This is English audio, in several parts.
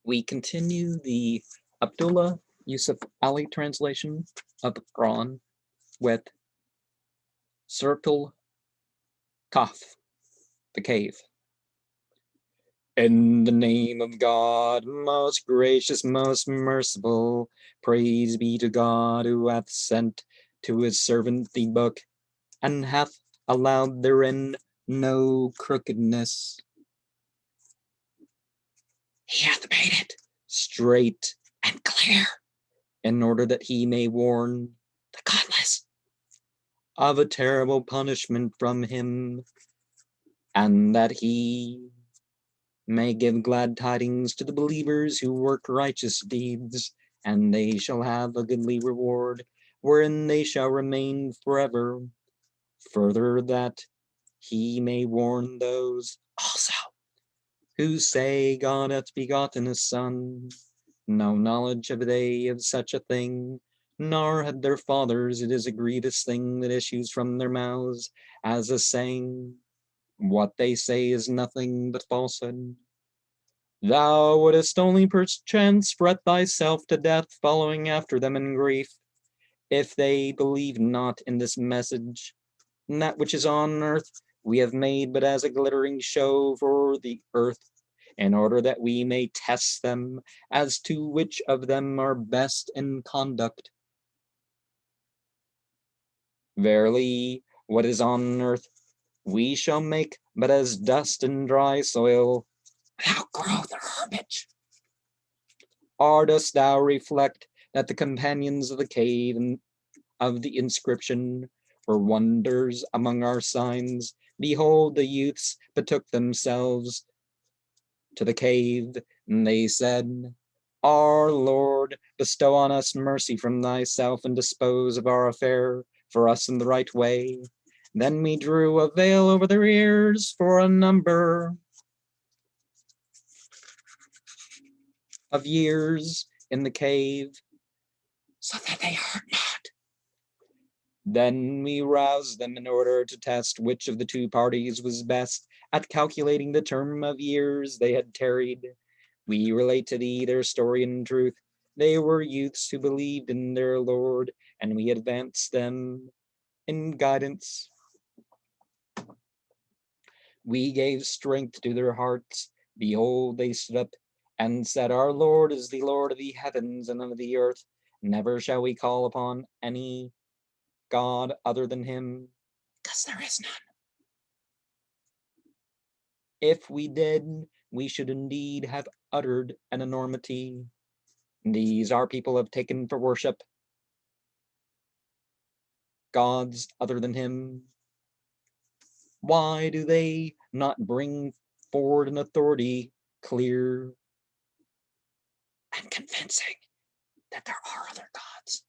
We continue the Abdullah Yusuf Ali translation of the Quran with Circle Kahf, the cave. In the name of God, most gracious, most merciful, praise be to God who hath sent to his servant the book, and hath allowed therein no crookedness. He hath made it straight and clear, in order that he may warn the godless of a terrible punishment from him, and that he may give glad tidings to the believers who work righteous deeds, and they shall have a goodly reward, wherein they shall remain forever. Further, that he may warn those also who say God hath begotten a son. No knowledge have they of such a thing, nor had their fathers. It is a grievous thing that issues from their mouths, as a saying, what they say is nothing but falsehood. Thou wouldest only perchance fret thyself to death, following after them in grief, if they believe not in this message. And that which is on earth we have made but as a glittering show for the earth, in order that we may test them as to which of them are best in conduct. Verily, what is on earth we shall make but as dust and dry soil, without growth or herbage. Or dost thou reflect that the companions of the cave and of the inscription were wonders among our signs? Behold, the youths betook themselves to the cave, and they said, our Lord, bestow on us mercy from thyself, and dispose of our affair for us in the right way. Then we drew a veil over their ears for a number of years in the cave, so that they heard not. Then we roused them in order to test which of the two parties was best at calculating the term of years they had tarried. We relate to thee their story in truth. They were youths who believed in their Lord, and we advanced them in guidance. We gave strength to their hearts. Behold, they stood up and said, our Lord is the Lord of the heavens and of the earth. Never shall we call upon any God other than him, because there is none. If we did, we should indeed have uttered an enormity. These our people have taken for worship gods other than him. Why do they not bring forward an authority clear and convincing that there are other gods?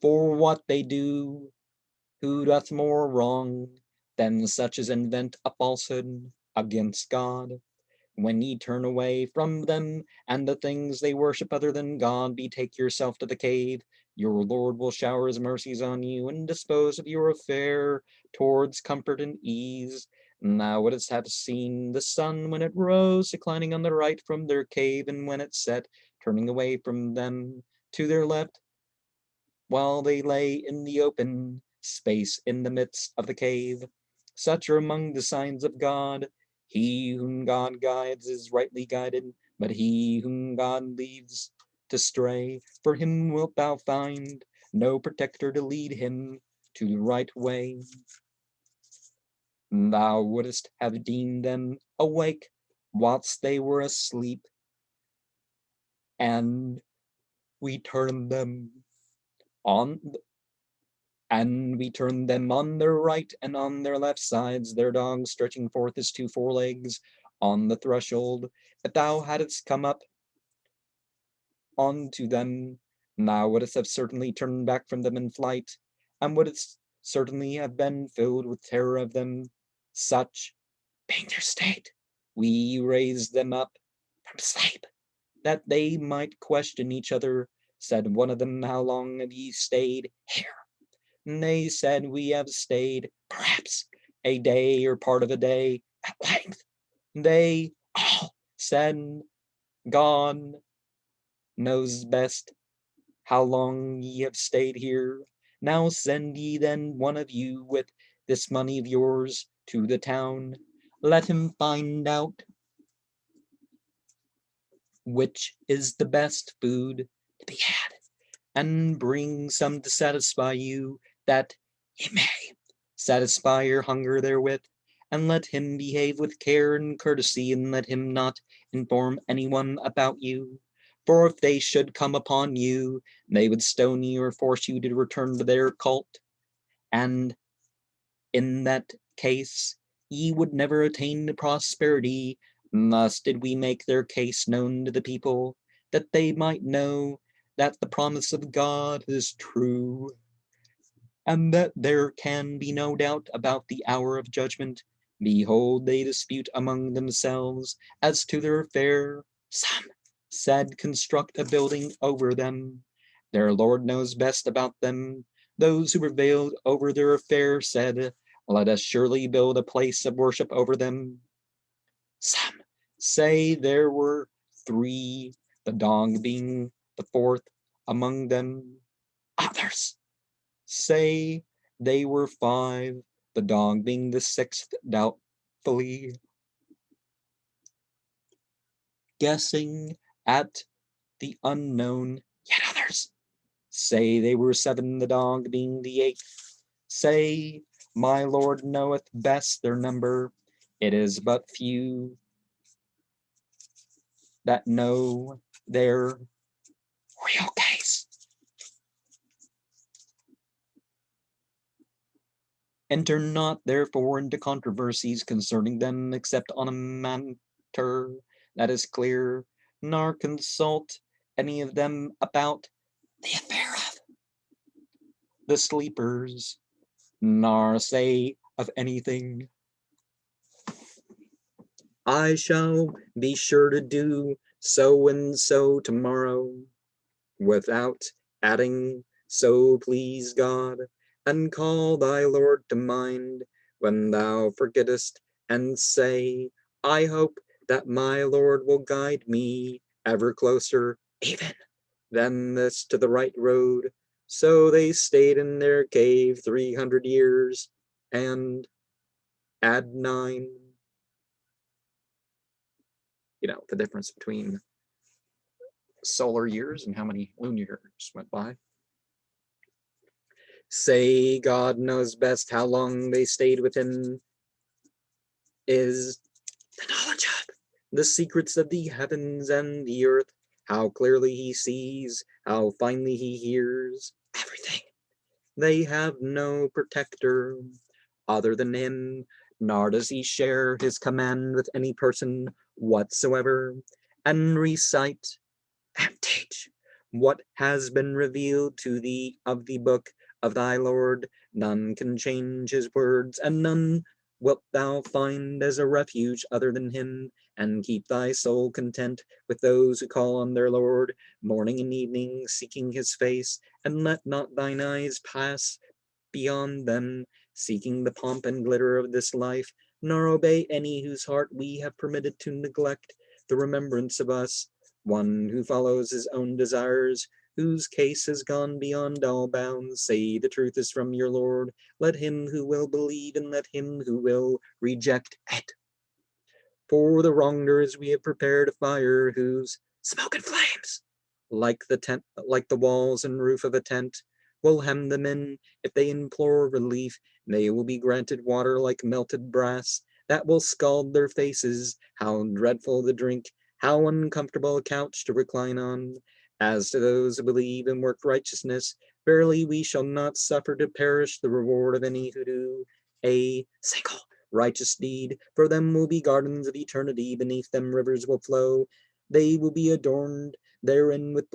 For what they do, who doth more wrong than such as invent a falsehood against God? When ye turn away from them and the things they worship other than God, betake yourself to the cave. Your Lord will shower his mercies on you and dispose of your affair towards comfort and ease. Thou wouldst have seen the sun when it rose, declining on the right from their cave, and when it set, turning away from them to their left, while they lay in the open space in the midst of the cave. Such are among the signs of God. He whom God guides is rightly guided, but he whom God leaves to stray, for him wilt thou find no protector to lead him to the right way. Thou wouldst have deemed them awake whilst they were asleep, and we turned them on on their right and on their left sides, their dogs stretching forth his two forelegs on the threshold. If thou hadst come up on to them, thou wouldst have certainly turned back from them in flight, and wouldst certainly have been filled with terror of them. Such being their state, we raised them up from sleep, that they might question each other. Said one of them, how long have ye stayed here? And they said, we have stayed perhaps a day or part of a day. At length they all said, God knows best how long ye have stayed here. Now send ye then one of you with this money of yours to the town. Let him find out which is the best food to be had, and bring some to satisfy you, that he may satisfy your hunger therewith. And let him behave with care and courtesy, and let him not inform anyone about you. For if they should come upon you, they would stone you or force you to return to their cult. And in that case, ye would never attain to prosperity. Thus did we make their case known to the people, that they might know that the promise of God is true, and that there can be no doubt about the hour of judgment. Behold, they dispute among themselves as to their affair. Some said, construct a building over them. Their Lord knows best about them. Those who prevailed over their affair said, let us surely build a place of worship over them. Some say there were three, the dog being the fourth among them. Others say they were five, the dog being the sixth, doubtfully guessing at the unknown. Yet others say they were seven, the dog being the eighth. Say, my Lord knoweth best their number. It is but few that know their real case. Enter not therefore into controversies concerning them, except on a matter that is clear, nor consult any of them about the affair of the sleepers, nor say of anything, I shall be sure to do so and so tomorrow, without adding, so please God, and call thy Lord to mind when thou forgettest, and say, I hope that my Lord will guide me ever closer, even than this, to the right road. So they stayed in their cave 300 years, and add 9. The difference between solar years and how many lunar years went by. Say God knows best how long they stayed with him is the knowledge of the secrets of the heavens and the earth, how clearly he sees, how finely he hears everything. They have no protector other than him, nor does he share his command with any person whatsoever, and recite and teach what has been revealed to thee of the book of thy Lord. None can change his words, and none wilt thou find as a refuge other than him, and keep thy soul content with those who call on their Lord morning and evening, seeking his face, and let not thine eyes pass beyond them, seeking the pomp and glitter of this life, nor obey any whose heart we have permitted to neglect the remembrance of us, one who follows his own desires, whose case has gone beyond all bounds. Say the truth is from your Lord. Let him who will believe, and let him who will reject it. For the wrongers we have prepared a fire whose smoke and flames, like the walls and roof of a tent, will hem them in. If they implore relief, they will be granted water like melted brass, that will scald their faces. How dreadful the drink, how uncomfortable a couch to recline on. As to those who believe and work righteousness, verily we shall not suffer to perish the reward of any who do a single righteous deed. For them will be gardens of eternity, beneath them rivers will flow. They will be adorned therein with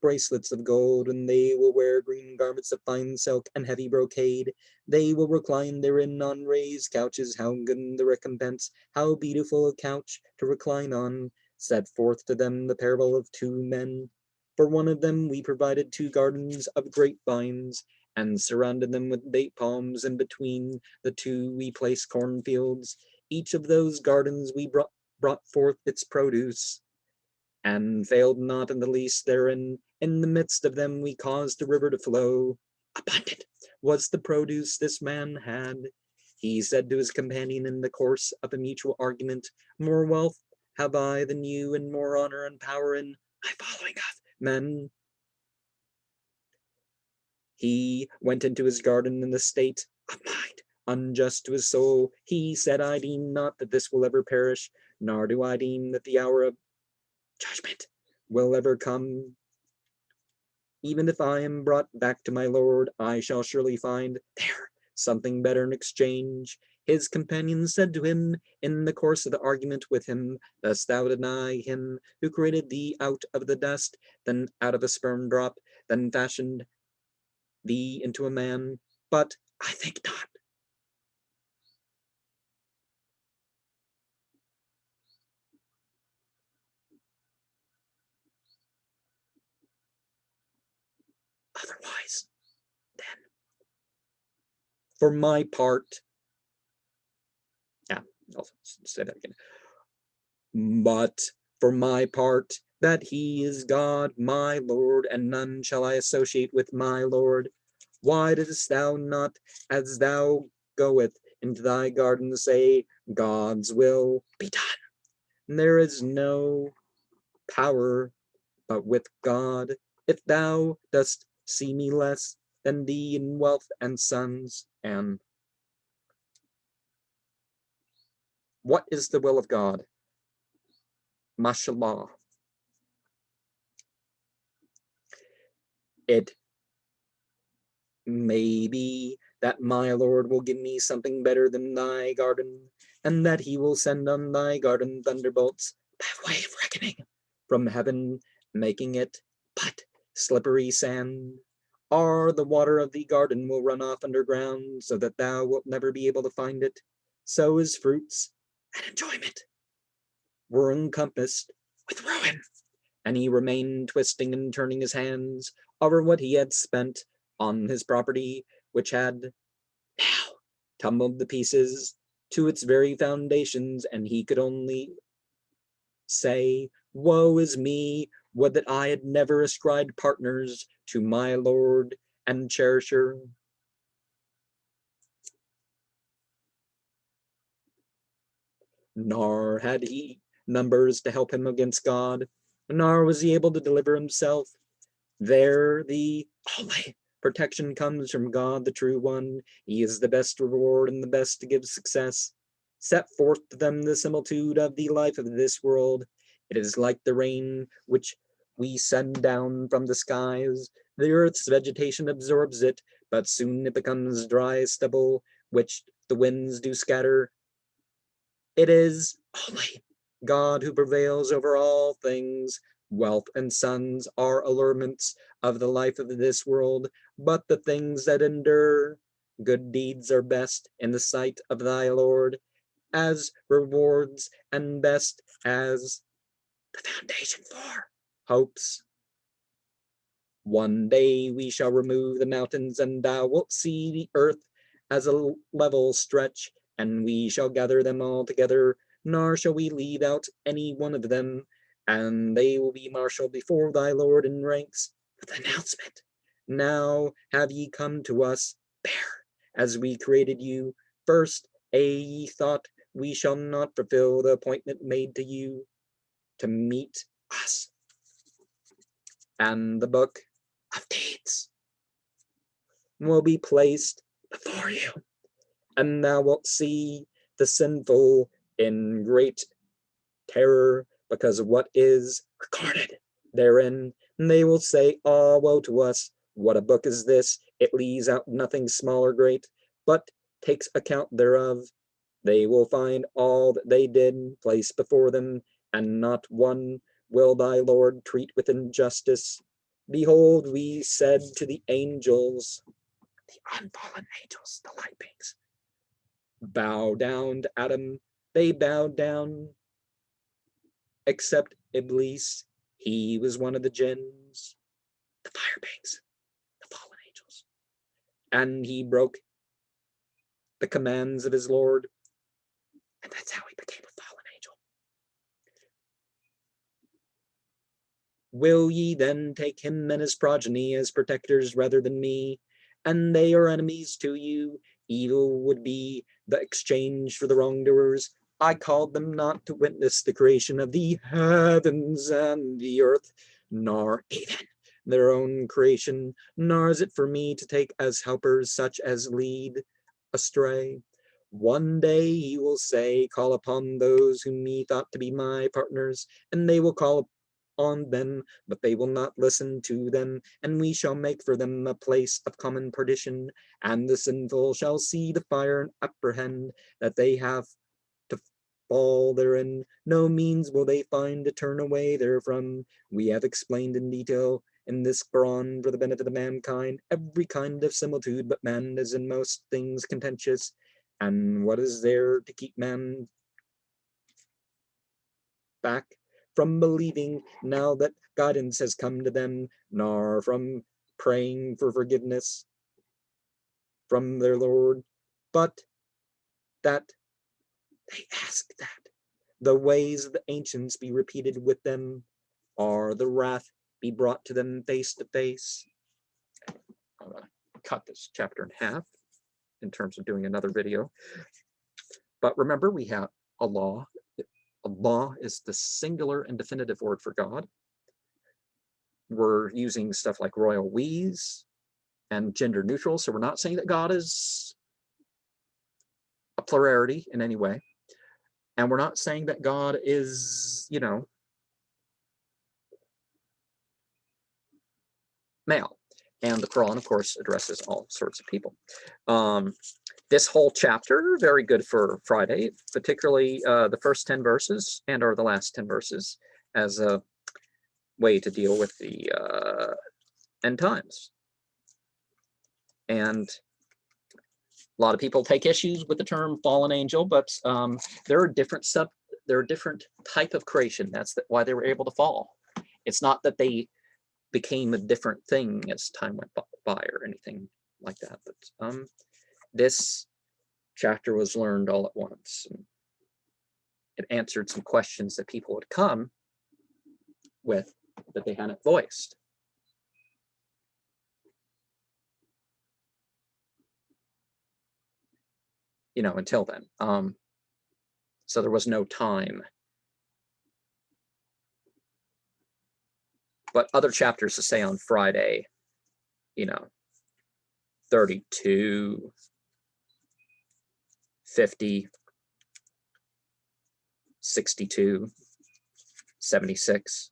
bracelets of gold, and they will wear green garments of fine silk and heavy brocade. They will recline therein on raised couches. How good the recompense, how beautiful a couch to recline on. Set forth to them the parable of 2 men. For one of them we provided 2 gardens of grapevines, and surrounded them with date palms, and between the 2 we placed cornfields. Each of those gardens we brought forth its produce, and failed not in the least therein. In the midst of them we caused a river to flow. Abundant was the produce this man had. He said to his companion in the course of a mutual argument, more wealth have I than you, and more honor and power in my following of men. He went into his garden in the state of mind, unjust to his soul. He said, I deem not that this will ever perish, nor do I deem that the hour of judgment will ever come. Even if I am brought back to my Lord, I shall surely find there something better in exchange. His companions said to him in the course of the argument with him, dost thou deny him who created thee out of the dust, then out of a sperm drop, then fashioned thee into a man? But I think not. Otherwise, then, for my part, I'll say that again. But for my part, that he is God, my Lord, and none shall I associate with my Lord. Why didst thou not, as thou goest into thy garden, say, God's will be done? There is no power but with God. If thou dost see me less than thee in wealth and sons, and what is the will of God? Mashallah. It may be that my Lord will give me something better than thy garden, and that he will send on thy garden thunderbolts by way of reckoning from heaven, making it but slippery sand. Or the water of the garden will run off underground, so that thou wilt never be able to find it. So his fruits and enjoyment were encompassed with ruin, and he remained twisting and turning his hands over what he had spent on his property, which had now tumbled to pieces to its very foundations, and he could only say, woe is me, would that I had never ascribed partners to my Lord and cherisher. Nor had he numbers to help him against God, nor was he able to deliver himself. There the only protection comes from God, the true one. He is the best reward and the best to give success. Set forth to them the similitude of the life of this world. It is like the rain which we send down from the skies. The earth's vegetation absorbs it, but soon it becomes dry stubble, which the winds do scatter. It is only God who prevails over all things. Wealth and sons are allurements of the life of this world, but the things that endure, good deeds are best in the sight of thy Lord, as rewards, and best as the foundation for hopes. One day we shall remove the mountains, and thou wilt see the earth as a level stretch, and we shall gather them all together, nor shall we leave out any one of them, and they will be marshaled before thy Lord in ranks with announcement. Now have ye come to us, bare, as we created you. First, ye thought we shall not fulfill the appointment made to you to meet us. And the book of deeds will be placed before you, and thou wilt see the sinful in great terror because of what is recorded therein. And they will say, ah, woe to us, what a book is this? It leaves out nothing small or great, but takes account thereof. They will find all that they did placed before them, and not one will thy Lord treat with injustice. Behold, we said to the angels, the unfallen angels, the light beings, bow down to Adam. They bowed down, except Iblis. He was one of the jinns, the fire beings, the fallen angels. And he broke the commands of his Lord, and that's how he became a fallen angel. Will ye then take him and his progeny as protectors rather than me? And they are enemies to you. Evil would be the exchange for the wrongdoers. I called them not to witness the creation of the heavens and the earth, nor even their own creation, nor is it for me to take as helpers such as lead astray. One day he will say, call upon those whom ye thought to be my partners, and they will call on them, but they will not listen to them, and we shall make for them a place of common perdition, and the sinful shall see the fire and apprehend that they have to fall therein. No means will they find to turn away therefrom. We have explained in detail in this Quran for the benefit of mankind every kind of similitude, but man is in most things contentious. And what is there to keep man back from believing now that guidance has come to them, nor from praying for forgiveness from their Lord, but that they ask that the ways of the ancients be repeated with them, or the wrath be brought to them face to face. I'm going to cut this chapter in half in terms of doing another video. But remember, we have Allah. Allah is the singular and definitive word for God. We're using stuff like royal we's and gender neutral, so we're not saying that God is a plurality in any way. And we're not saying that God is, you know, male. And the Quran, of course, addresses all sorts of people. This whole chapter, very good for Friday, particularly the first 10 verses and or the last 10 verses as a way to deal with the end times. And a lot of people take issues with the term fallen angel, but there are different type of creation. That's why they were able to fall. It's not that they became a different thing as time went by or anything like that. But this chapter was learned all at once. And it answered some questions that people would come with that they hadn't voiced. You know, until then. So there was no time. But other chapters to say on Friday, you know, 32, 50, 62, 76.